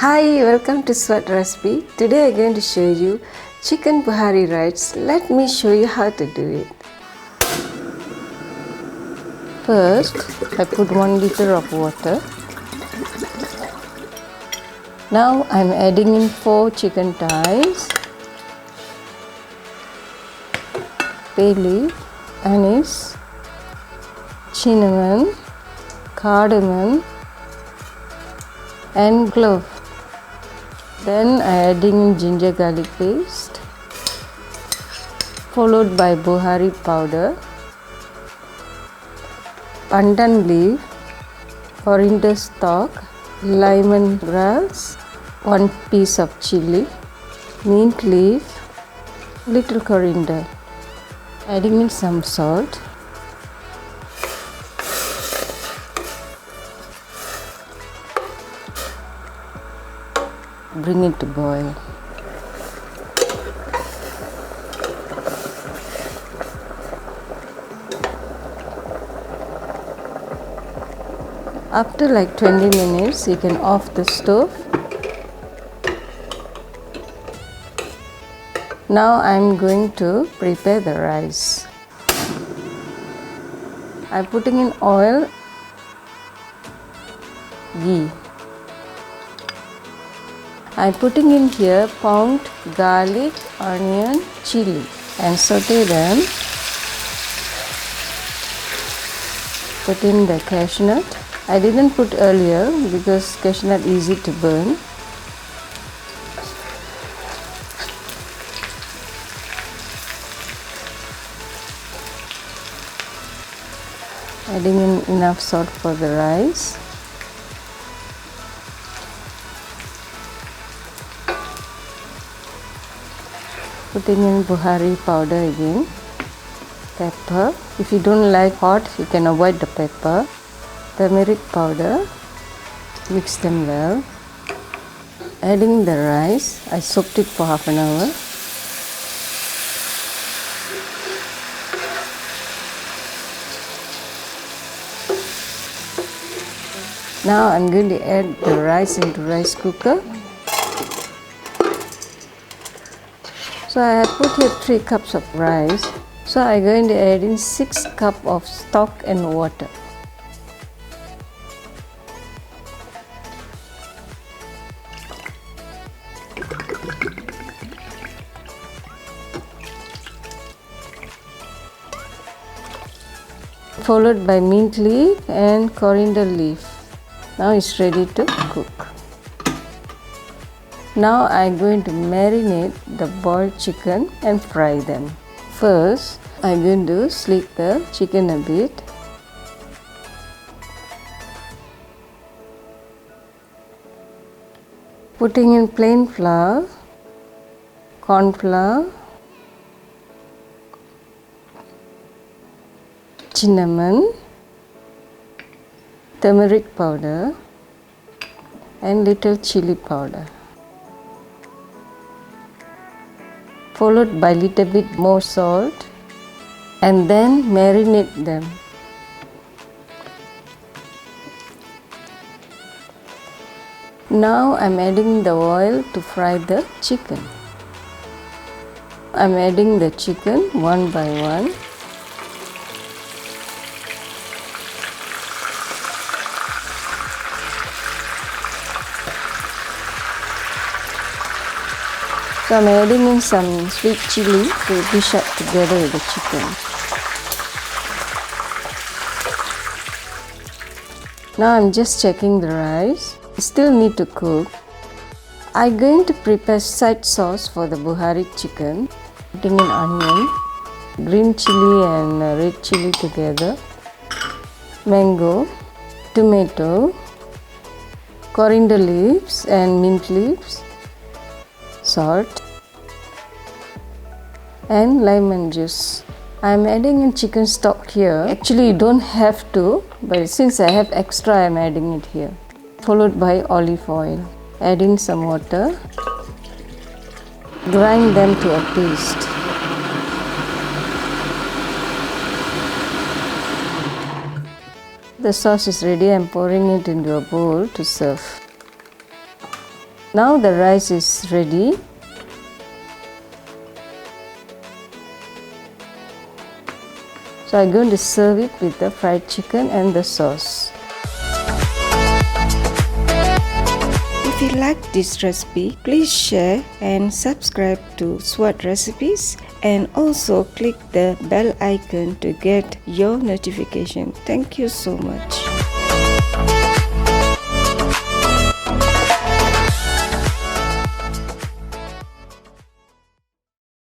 Hi, welcome to Sevat recipe. Today I'm going to show you chicken Bukhari rice. Let me show you how to do it. First, I put 1 liter of water. Now I'm adding in 4 chicken thighs, bay leaf, anise, cinnamon, cardamom and clove. Then I adding in ginger garlic paste, followed by Bukhari powder, pandan leaf, coriander stalk, lemongrass, 1 piece of chili, mint leaf, little coriander. Adding in some salt. Bring it to boil. After like 20 minutes, you can off the stove. Now I'm going to prepare the rice. I'm putting in oil, ghee. I'm putting in here pound garlic, onion, chili and saute them. Put in the cashew nut. I didn't put earlier because cashew nut easy to burn. Adding in enough salt for the rice. Putting in Bukhari powder again, pepper. If you don't like hot, you can avoid the pepper. Turmeric powder, mix them well. Adding the rice, I soaked it for half an hour. Now I'm going to add the rice into rice cooker. So I have put here 3 cups of rice. So I'm going to add in 6 cups of stock and water. Followed by mint leaf and coriander leaf. Now it's ready to cook. Now I'm going to marinate the boiled chicken and fry them. First, I'm going to slit the chicken a bit. Putting in plain flour, corn flour, cinnamon, turmeric powder and little chili powder. Followed by little bit more salt and then marinate them. Now I'm adding the oil to fry the chicken. I'm adding the chicken one by one. So I'm adding in some sweet chili to dish up together with the chicken. Now I'm just checking the rice. Still need to cook. I'm going to prepare side sauce for the Bukhari chicken. Putting in onion, green chili and red chili together, mango, tomato, coriander leaves and mint leaves, salt and lemon juice. I am adding in chicken stock here. Actually you don't have to, but since I have extra I am adding it here. Followed by olive oil. Add in some water. Grind them to a paste. The sauce is ready. I am pouring it into a bowl to serve. Now the rice is ready. So I'm going to serve it with the fried chicken and the sauce. If you like this recipe, please share and subscribe to Sevat recipes, and also click the bell icon to get your notification. Thank you so much.